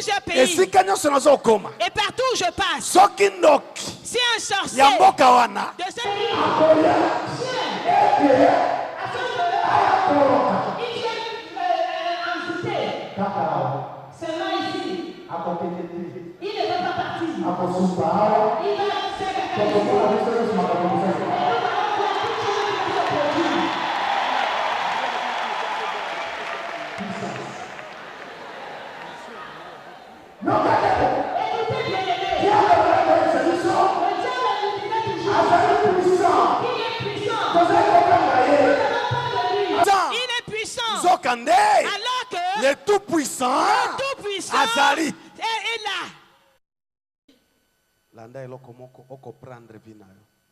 plusieurs pays. Et partout où je passe, si un sorcier de ce pays seulement ici, il ne peut pas partir. Il va alors que le tout-puissant est là.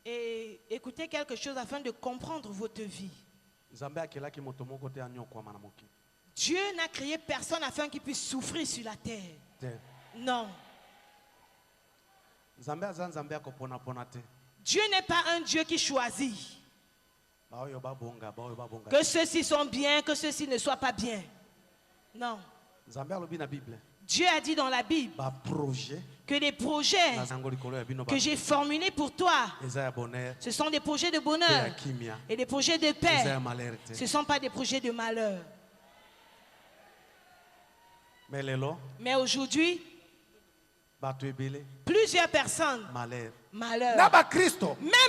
Et écoutez quelque chose afin de comprendre votre vie. Dieu n'a créé personne afin qu'il puisse souffrir sur la terre. Non. Dieu n'est pas un Dieu qui choisit que ceux-ci sont bien, que ceux-ci ne soient pas bien. Non. Dieu a dit dans la Bible que les projets que j'ai formulés pour toi, ce sont des projets de bonheur et des projets de paix. Ce ne sont pas des projets de malheur. Mais aujourd'hui, plusieurs personnes, malheur. Même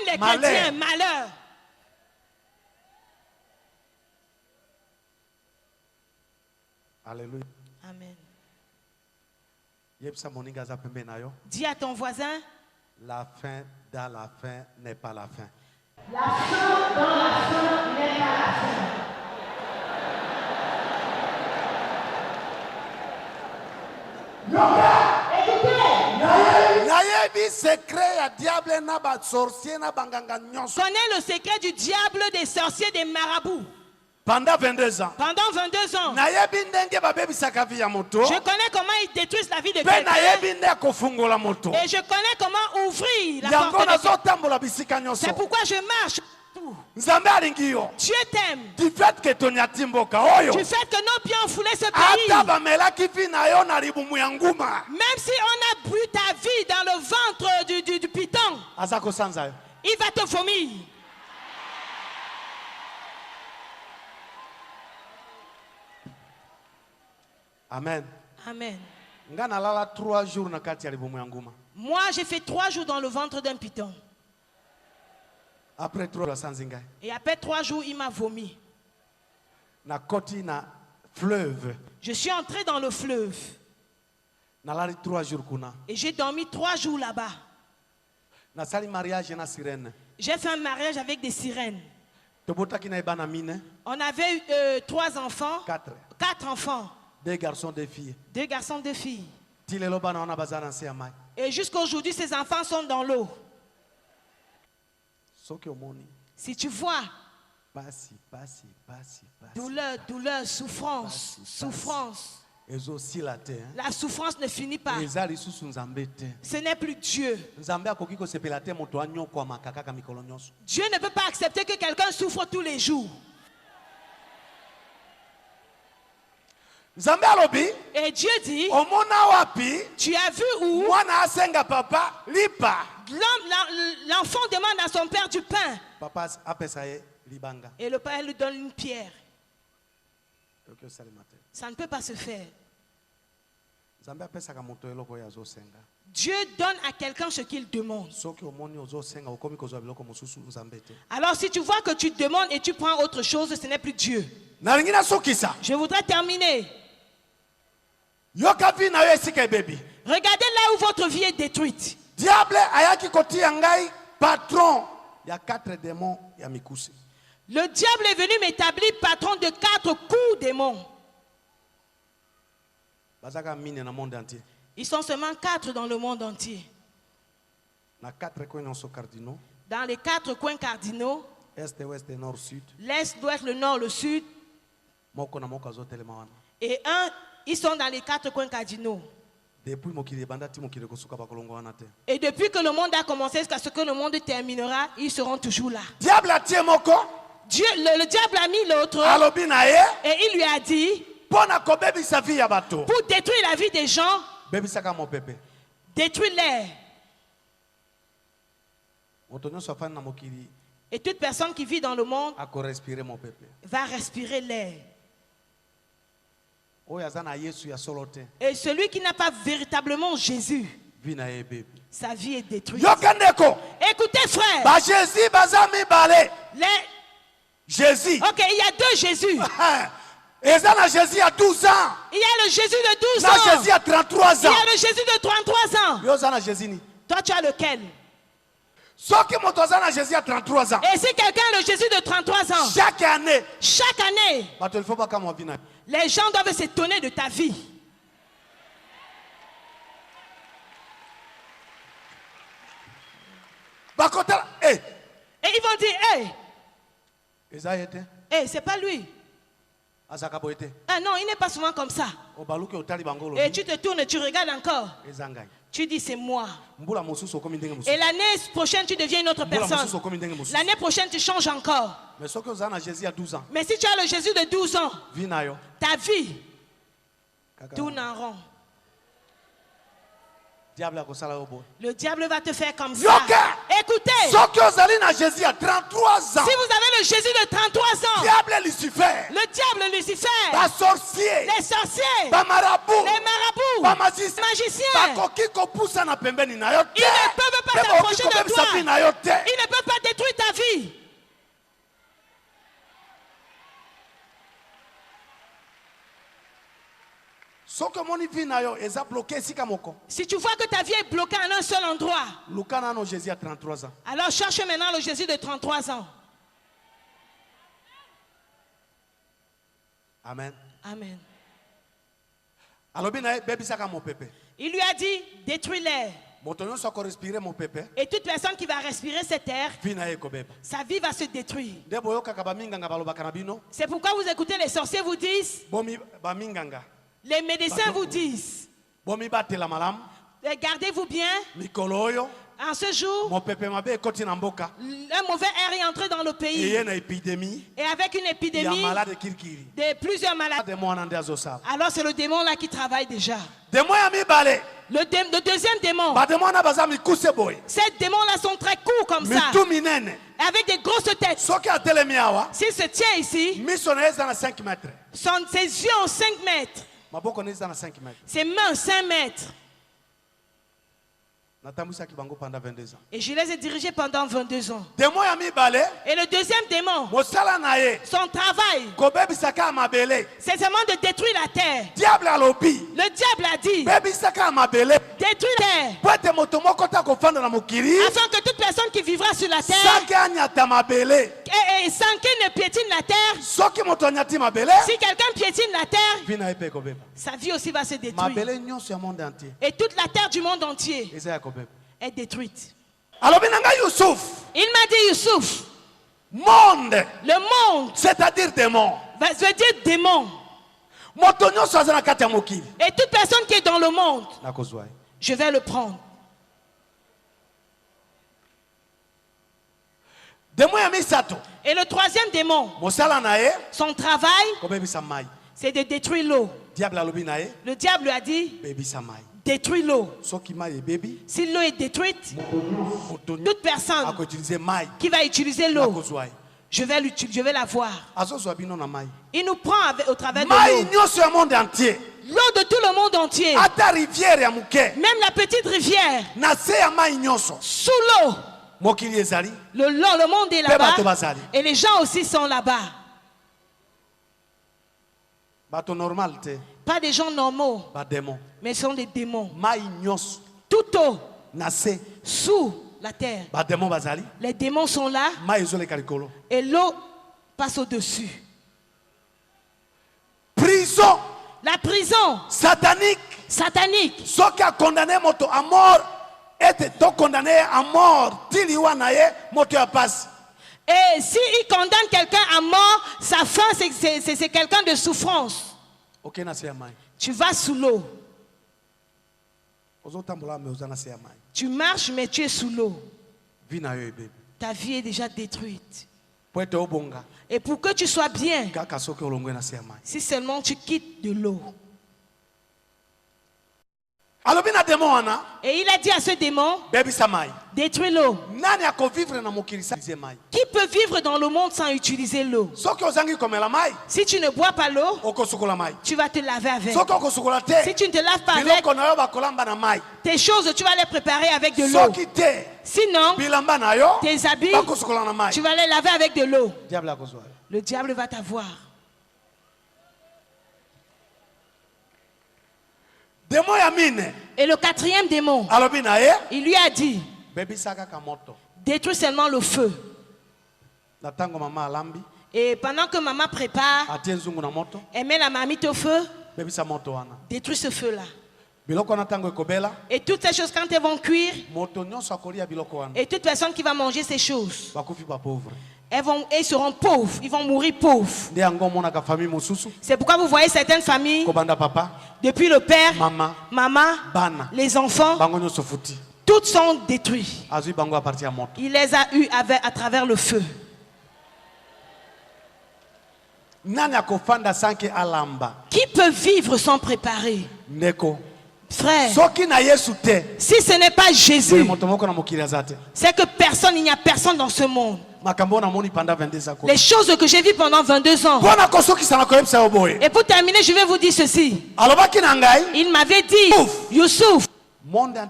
les chrétiens, malheur. Alléluia. Amen. Dis à ton voisin, la fin dans la fin n'est pas la fin. La fin dans la fin n'est pas la fin. Connais le secret du diable, des sorciers, des marabouts. Pendant 22 ans. Pendant 22 ans. Je connais comment ils détruisent la vie de quelqu'un. Et je connais comment ouvrir la porte de quelqu'un. C'est pourquoi je marche. Dieu t'aime. Du fait que nos pieds ont foulé ce pays. Même si on a bu ta vie dans le ventre du python, il va te vomir. Amen. Amen. Moi, j'ai fait 3 jours dans le ventre d'un python. Après 3 jours, et après 3 jours, il m'a vomi. Je suis entré dans le fleuve. Et j'ai dormi 3 jours là-bas. J'ai fait un mariage avec des sirènes. On avait 3 enfants. 4 enfants. 2 garçons, 2 filles. 2 garçons, 2 filles. Et jusqu'à aujourd'hui, ces enfants sont dans l'eau. Si tu vois, douleur, douleur, souffrance, souffrance. La souffrance ne finit pas. Ce n'est plus Dieu. Dieu ne peut pas accepter que quelqu'un souffre tous les jours. Et Dieu dit, tu as vu où l'enfant demande à son père du pain. Et le père lui donne une pierre. Ça ne peut pas se faire. Dieu donne à quelqu'un ce qu'il demande. Alors si tu vois que tu demandes et tu prends autre chose, ce n'est plus Dieu. Je voudrais terminer. Regardez là où votre vie est détruite. Le diable est venu m'établir patron de 4 coups démons. Ils sont seulement 4 dans le monde entier. Dans les 4 coins cardinaux, Est, ouest, nord, sud. L'est, l'ouest, le nord, le sud. Et ils sont dans les 4 coins cardinaux. Et depuis que le monde a commencé jusqu'à ce que le monde terminera, ils seront toujours là. Le diable a mis l'autre. Et il lui a dit, pour détruire la vie des gens, détruis-les. Et toute personne qui vit dans le monde va respirer l'air. Et celui qui n'a pas véritablement Jésus, sa vie est détruite. Écoutez, frère. Jésus. Ok, il y a deux Jésus. Et ça, la Jésus a 12 ans. Il y a le Jésus de 12 ans. La Jésus a 33 ans. Il y a le Jésus de 33 ans. Toi, tu as lequel? Et si quelqu'un a le Jésus de 33 ans, chaque année, les gens doivent s'étonner de ta vie. Et ils vont dire, hey, c'est pas lui. Ah non, il n'est pas souvent comme ça. Et tu te tournes et tu regardes encore. Tu dis c'est moi. Et l'année prochaine tu deviens une autre personne. L'année prochaine tu changes encore. Mais si tu as le Jésus de 12 ans, ta vie tourne en rond. Le diable va te faire comme ça. Écoutez, si vous avez le Jésus de 33 ans, le diable Lucifer, les sorciers, les marabouts, les magiciens, ils ne peuvent pas s'approcher de toi. Ils ne peuvent pas détruire ta vie. Si tu vois que ta vie est bloquée en un seul endroit, alors cherche maintenant le Jésus de 33 ans. Amen. Amen. Il lui a dit, détruis-les. Et toute personne qui va respirer cet air, sa vie va se détruire. C'est pourquoi vous écoutez les sorciers vous disent, les médecins vous disent, regardez-vous bien, en ce jour, un mauvais air est entré dans le pays. Et avec une épidémie de plusieurs maladies. Alors c'est le démon là qui travaille déjà. Le deuxième démon. Ces démons là sont très courts comme ça. Avec des grosses têtes. S'il se tient ici, ses yeux ont 5 mètres. Ses mains 5 mètres. Et je les ai dirigés pendant 22 ans. Et le deuxième démon, son travail, c'est seulement de détruire la terre. Le diable a dit, détruis la terre, afin que toute personne qui vivra sur la terre, et sans qu'il ne piétine la terre, si quelqu'un piétine la terre, sa vie aussi va se détruire. Et toute la terre du monde entier est détruite. Il m'a dit, Youssouf, le monde, c'est-à-dire démon, veut dire démon. Et toute personne qui est dans le monde, je vais le prendre. Et le troisième démon, son travail, c'est de détruire l'eau. Le diable a dit, détruis l'eau. Si l'eau est détruite, toute personne qui va utiliser l'eau, je vais la voir. Il nous prend au travers de l'eau. L'eau de tout le monde entier. Même la petite rivière. Sous l'eau. Le monde est là-bas. Et les gens aussi sont là-bas. Pas des gens normaux, mais sont des démons. Toute eau sous la terre. Les démons sont là et l'eau passe au-dessus. Prison. La prison satanique. Ceux qui a condamné moto à mort était condamné à mort. Et s'il condamne quelqu'un à mort, sa fin c'est quelqu'un de souffrance. Tu vas sous l'eau. Tu marches mais tu es sous l'eau. Ta vie est déjà détruite. Et pour que tu sois bien, si seulement tu quittes de l'eau. Et il a dit à ce démon, détruis l'eau. Qui peut vivre dans le monde sans utiliser l'eau? Si tu ne bois pas l'eau, tu vas te laver avec. Si tu ne te laves pas avec, tes choses, tu vas les préparer avec de l'eau. Sinon, tes habits, tu vas les laver avec de l'eau. Le diable va t'avoir. Et le quatrième démon, il lui a dit, détruis seulement le feu. Et pendant que maman prépare, elle met la marmite au feu, détruis ce feu-là. Et toutes ces choses, quand elles vont cuire, et toute personne qui va manger ces choses, ils seront pauvres, ils vont mourir pauvres. C'est pourquoi vous voyez certaines familles, depuis le père, maman, les enfants, toutes sont détruites. Il les a eus à travers le feu. Qui peut vivre sans préparer? Frère, si ce n'est pas Jésus, c'est que personne, il n'y a personne dans ce monde. Les choses que j'ai vues pendant 22 ans. Et pour terminer, je vais vous dire ceci. Il m'avait dit, Youssouf, dans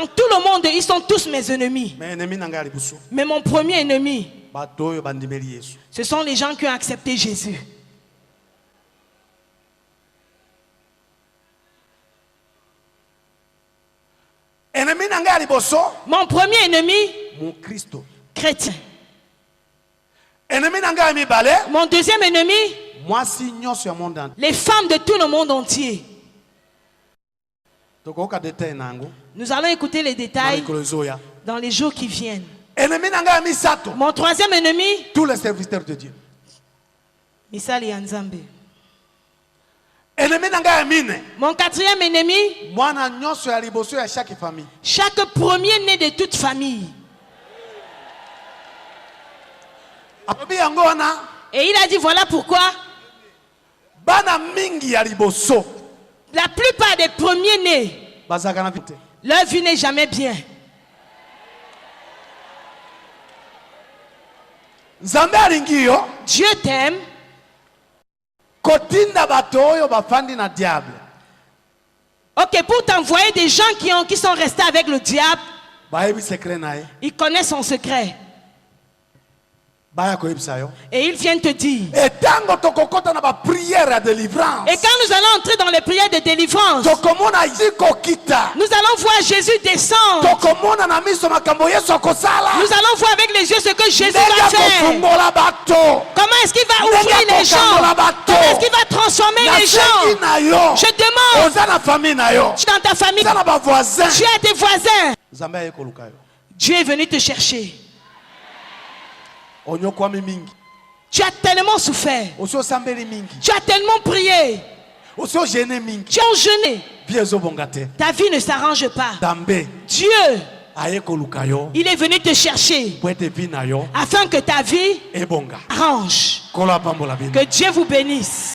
tout le monde, ils sont tous mes ennemis. Mais mon premier ennemi, ce sont les gens qui ont accepté Jésus. Mon premier ennemi, mon Christ, chrétien. Mon deuxième ennemi, les femmes de tout le monde entier. Nous allons écouter les détails dans les jours qui viennent. Mon troisième ennemi, tous les serviteurs de Dieu. Misali Yanzambe. Mon quatrième ennemi, chaque premier-né de toute famille. Et il a dit, voilà pourquoi la plupart des premiers-nés, leur vie n'est jamais bien. Dieu t'aime. Ok, pour t'envoyer des gens qui sont restés avec le diable, ils connaissent son secret. Et ils viennent te dire. Et quand nous allons entrer dans les prières de délivrance, nous allons voir Jésus descendre. Nous allons voir avec les yeux ce que Jésus va faire. Comment est-ce qu'il va ouvrir les gens? Comment est-ce qu'il va transformer les gens? Je demande, tu es dans ta famille, tu as tes voisins. Dieu est venu te chercher. Tu as tellement souffert. Tu as tellement prié. Tu as jeûné. Ta vie ne s'arrange pas. Dieu, il est venu te chercher afin que ta vie arrange. Que Dieu vous bénisse.